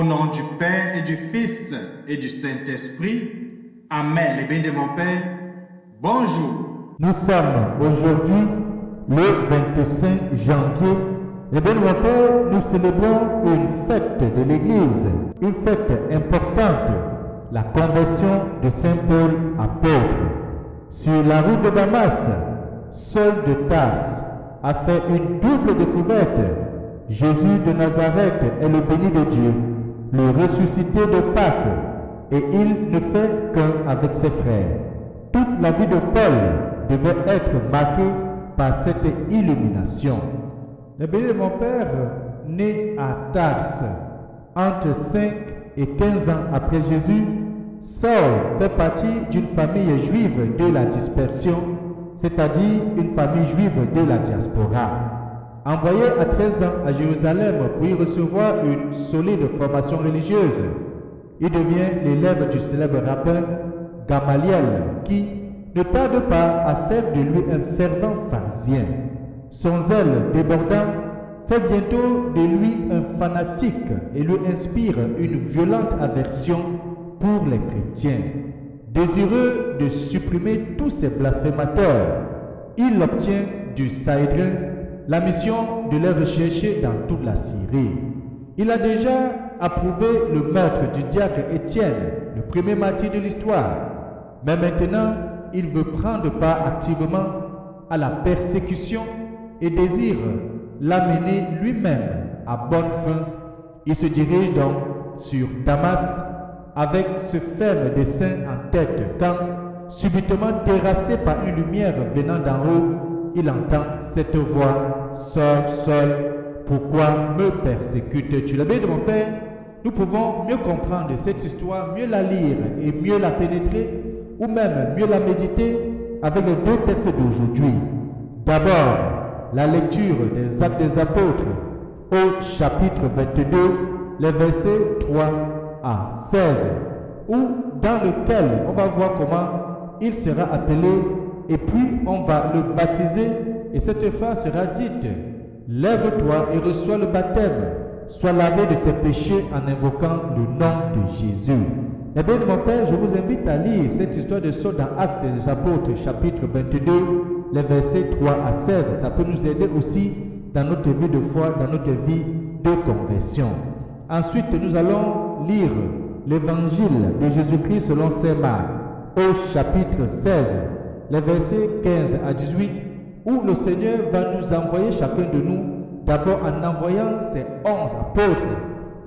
nom du Père et du Fils et du Saint-Esprit. Amen. Les bénis de mon Père, bonjour. Nous sommes aujourd'hui le 25 janvier. Les bénis de mon Père, nous célébrons une fête de l'Église, une fête importante, la conversion de Saint Paul apôtre. Sur la route de Damas, Saul de Tarse a fait une double découverte. Jésus de Nazareth est le béni de Dieu, le ressuscité de Pâques, et il ne fait qu'un avec ses frères. Toute la vie de Paul devait être marquée par cette illumination. Le béni de mon Père, né à Tarse, entre 5 et 15 ans après Jésus, Saul fait partie d'une famille juive de la dispersion, c'est-à-dire une famille juive de la diaspora. Envoyé à 13 ans à Jérusalem pour y recevoir une solide formation religieuse, il devient l'élève du célèbre rabbin Gamaliel qui ne tarde pas à faire de lui un fervent pharisien. Son zèle débordant fait bientôt de lui un fanatique et lui inspire une violente aversion pour les chrétiens. Désireux de supprimer tous ces blasphémateurs, il obtient du Sanhédrin la mission de les rechercher dans toute la Syrie. Il a déjà approuvé le meurtre du diacre Étienne, le premier martyr de l'histoire. Mais maintenant, il veut prendre part activement à la persécution et désire l'amener lui-même à bonne fin. Il se dirige donc sur Damas avec ce ferme dessein en tête quand, subitement terrassé par une lumière venant d'en haut, il entend cette voix: Saul, Saul, pourquoi me persécutes-tu? La béni de mon Père, nous pouvons mieux comprendre cette histoire, mieux la lire et mieux la pénétrer, ou même mieux la méditer avec les deux textes d'aujourd'hui. D'abord, la lecture des Actes des Apôtres au chapitre 22, les versets 3 à 16, dans lequel on va voir comment il sera appelé et puis on va le baptiser et cette phrase sera dite: lève-toi et reçois le baptême, sois lavé de tes péchés en invoquant le nom de Jésus. Eh bien, mon Père, je vous invite à lire cette histoire de Saul dans Actes des Apôtres, chapitre 22, les versets 3 à 16. Ça peut nous aider aussi dans notre vie de foi, dans notre vie de conversion. Ensuite, nous allons lire l'évangile de Jésus-Christ selon saint Marc, au chapitre 16, les versets 15 à 18, où le Seigneur va nous envoyer chacun de nous, d'abord en envoyant ses 11 apôtres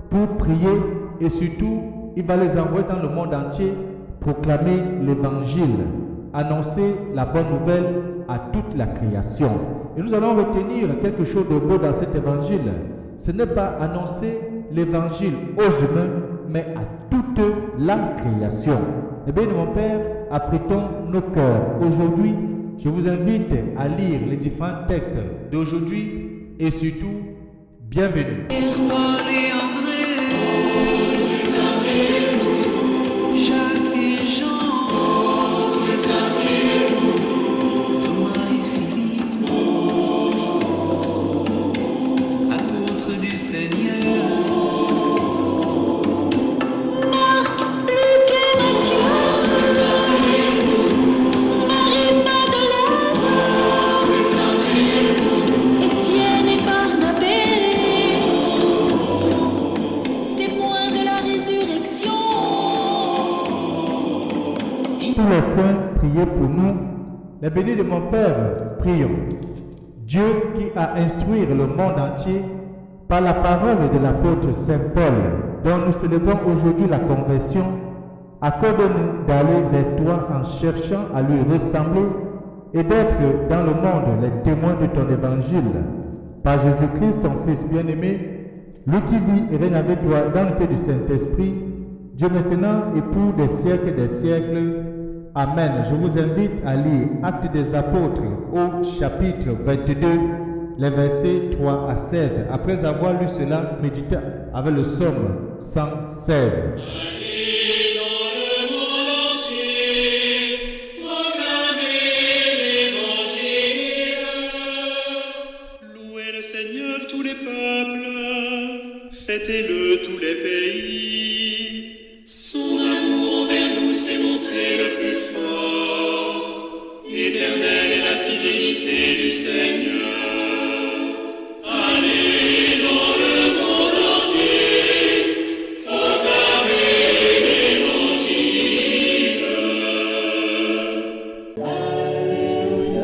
pour prier, et surtout, il va les envoyer dans le monde entier, proclamer l'évangile, annoncer la bonne nouvelle à toute la création. Et nous allons retenir quelque chose de beau dans cet évangile. Ce n'est pas annoncer l'évangile aux humains, mais à toute la création. Eh bien, mon Père, apprêtons nos cœurs. Aujourd'hui, je vous invite à lire les différents textes d'aujourd'hui et surtout, bienvenue. Jacques et Jean, Thomas et Philippe, apôtres du Seigneur. Tous les saints, priez pour nous. Les bénis de mon Père, prions. Dieu qui a instruit le monde entier par la parole de l'apôtre Saint Paul, dont nous célébrons aujourd'hui la conversion, accorde-nous d'aller vers toi en cherchant à lui ressembler et d'être dans le monde les témoins de ton évangile. Par Jésus-Christ, ton Fils bien-aimé, lui qui vit et règne avec toi dans l'unité du Saint-Esprit, Dieu maintenant et pour des siècles et des siècles. Amen. Je vous invite à lire Actes des Apôtres au chapitre 22, les versets 3 à 16. Après avoir lu cela, méditez avec le psaume 116. Seigneur tous les peuples, fêtez-le tous les pays. Son amour envers nous s'est montré le plus fort. Éternelle est la fidélité du Seigneur. Allez dans le monde entier, proclamez l'Évangile. Alléluia,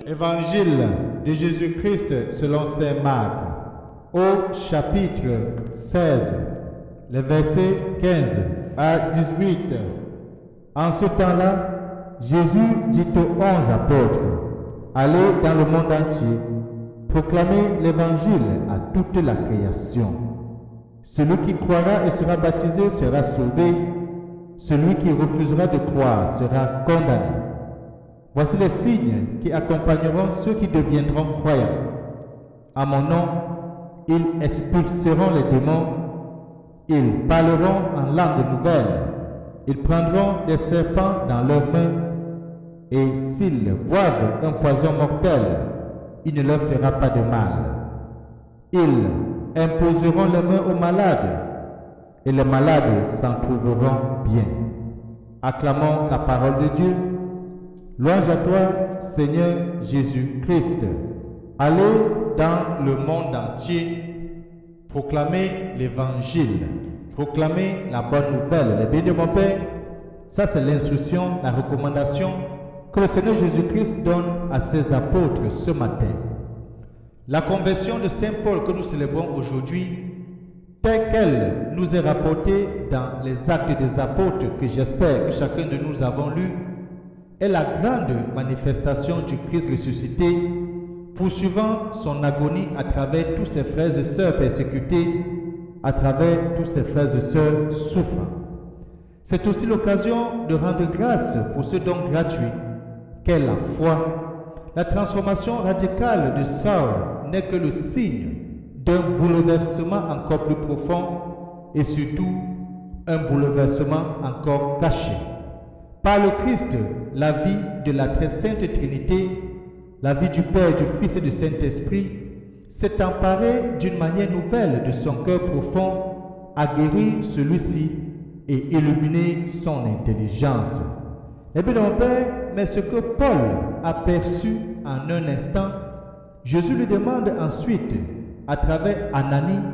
Évangile de Jésus-Christ selon saint Marc, au chapitre 16, les versets 15 à 18. En ce temps-là, Jésus dit aux 11 apôtres, « Allez dans le monde entier, proclamez l'évangile à toute la création. Celui qui croira et sera baptisé sera sauvé, celui qui refusera de croire sera condamné. Voici les signes qui accompagneront ceux qui deviendront croyants. À mon nom, ils expulseront les démons, ils parleront en langue nouvelle, ils prendront des serpents dans leurs mains, et s'ils boivent un poison mortel, il ne leur fera pas de mal. Ils imposeront les mains aux malades, et les malades s'en trouveront bien. » Acclamons la parole de Dieu. Louange à toi, Seigneur Jésus-Christ. Allez dans le monde entier, proclamer l'évangile, proclamer la bonne nouvelle. Les bénis de mon Père, ça c'est l'instruction, la recommandation que le Seigneur Jésus-Christ donne à ses apôtres ce matin. La conversion de Saint Paul que nous célébrons aujourd'hui, telle qu'elle nous est rapportée dans les Actes des Apôtres, que j'espère que chacun de nous avons lu, est la grande manifestation du Christ ressuscité, poursuivant son agonie à travers tous ses frères et sœurs persécutés, à travers tous ses frères et sœurs souffrants. C'est aussi l'occasion de rendre grâce pour ce don gratuit qu'est la foi. La transformation radicale de Saul n'est que le signe d'un bouleversement encore plus profond et surtout un bouleversement encore caché. Par le Christ, la vie de la très sainte Trinité, la vie du Père, du Fils et du Saint-Esprit, s'est emparée d'une manière nouvelle de son cœur profond, a guéri celui-ci et illuminé son intelligence. Eh bien, mon Père, mais ce que Paul a perçu en un instant, Jésus lui demande ensuite, à travers Ananie,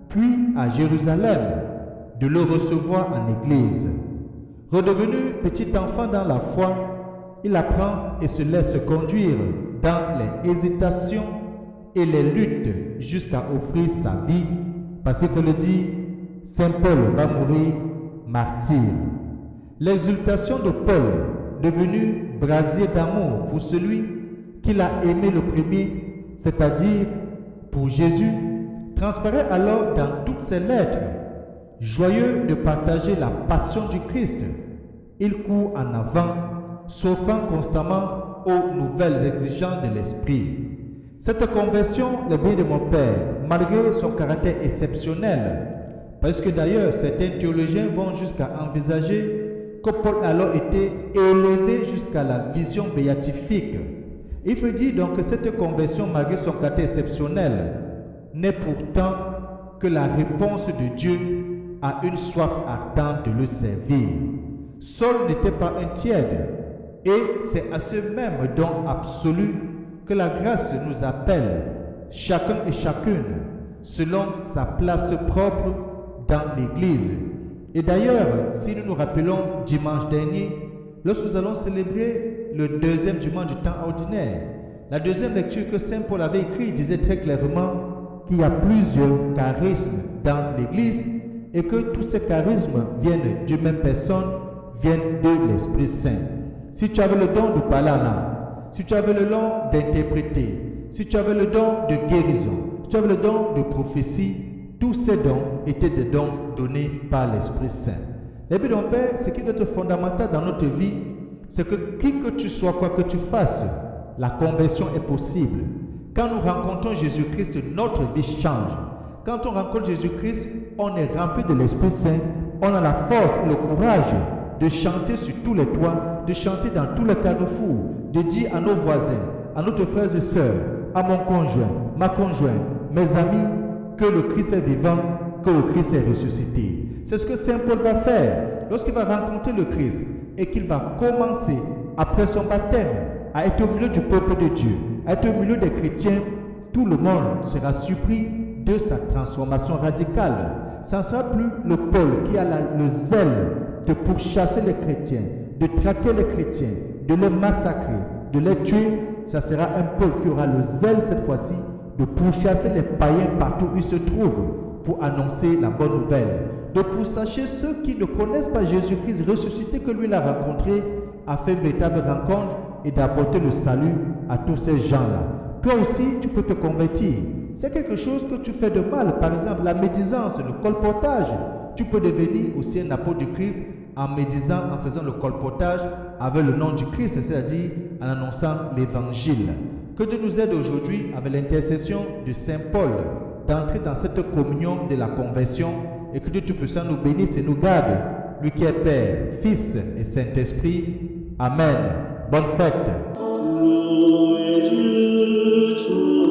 puis à Jérusalem, de le recevoir en Église. Redevenu petit enfant dans la foi, il apprend et se laisse conduire dans les hésitations et les luttes jusqu'à offrir sa vie, parce qu'il faut le dire, Saint Paul va mourir martyr. L'exultation de Paul, devenu brasier d'amour pour celui qu'il a aimé le premier, c'est-à-dire pour Jésus, transparaît alors dans toutes ses lettres. Joyeux de partager la passion du Christ, il court en avant, s'offrant constamment aux nouvelles exigences de l'Esprit. Cette conversion, le bien de mon Père, malgré son caractère exceptionnel, parce que d'ailleurs certains théologiens vont jusqu'à envisager que Paul a alors été élevé jusqu'à la vision béatifique. Il faut dire donc que cette conversion, malgré son caractère exceptionnel, n'est pourtant que la réponse de Dieu à une soif ardente de le servir. Saul n'était pas un tiède, et c'est à ce même don absolu que la grâce nous appelle, chacun et chacune, selon sa place propre dans l'Église. Et d'ailleurs, si nous nous rappelons dimanche dernier, lorsque nous allons célébrer le deuxième dimanche du temps ordinaire, la deuxième lecture que Saint Paul avait écrite disait très clairement qu'il y a plusieurs charismes dans l'Église et que tous ces charismes viennent d'une même personne, viennent de l'Esprit Saint. Si tu avais le don de parler en langue, si tu avais le don d'interpréter, si tu avais le don de guérison, si tu avais le don de prophétie. Tous ces dons étaient des dons donnés par l'Esprit Saint. Et puis, mon Père, ce qui doit être fondamental dans notre vie, c'est que qui que tu sois, quoi que tu fasses, la conversion est possible. Quand nous rencontrons Jésus-Christ, notre vie change. Quand on rencontre Jésus-Christ, on est rempli de l'Esprit Saint. On a la force et le courage de chanter sur tous les toits, de chanter dans tous les carrefours, de dire à nos voisins, à nos frères et sœurs, à mon conjoint, ma conjointe, mes amis, que le Christ est vivant, que le Christ est ressuscité. C'est ce que Saint Paul va faire lorsqu'il va rencontrer le Christ et qu'il va commencer, après son baptême, à être au milieu du peuple de Dieu, à être au milieu des chrétiens. Tout le monde sera surpris de sa transformation radicale. Ça ne sera plus le Paul qui a le zèle de pourchasser les chrétiens, de traquer les chrétiens, de les massacrer, de les tuer. Ça sera un Paul qui aura le zèle cette fois-ci de pourchasser les païens partout où ils se trouvent pour annoncer la bonne nouvelle, de pourchasser ceux qui ne connaissent pas Jésus-Christ ressuscité que lui l'a rencontré, a fait une véritable rencontre et d'apporter le salut à tous ces gens-là. Toi aussi, tu peux te convertir. C'est quelque chose que tu fais de mal, par exemple la médisance, le colportage. Tu peux devenir aussi un apôtre du Christ en médisant, en faisant le colportage avec le nom du Christ, c'est-à-dire en annonçant l'évangile. Que Dieu nous aide aujourd'hui, avec l'intercession de Saint Paul, d'entrer dans cette communion de la conversion et que Dieu Tout-Puissant nous bénisse et nous garde, lui qui est Père, Fils et Saint-Esprit. Amen. Bonne fête. Louez Dieu, tout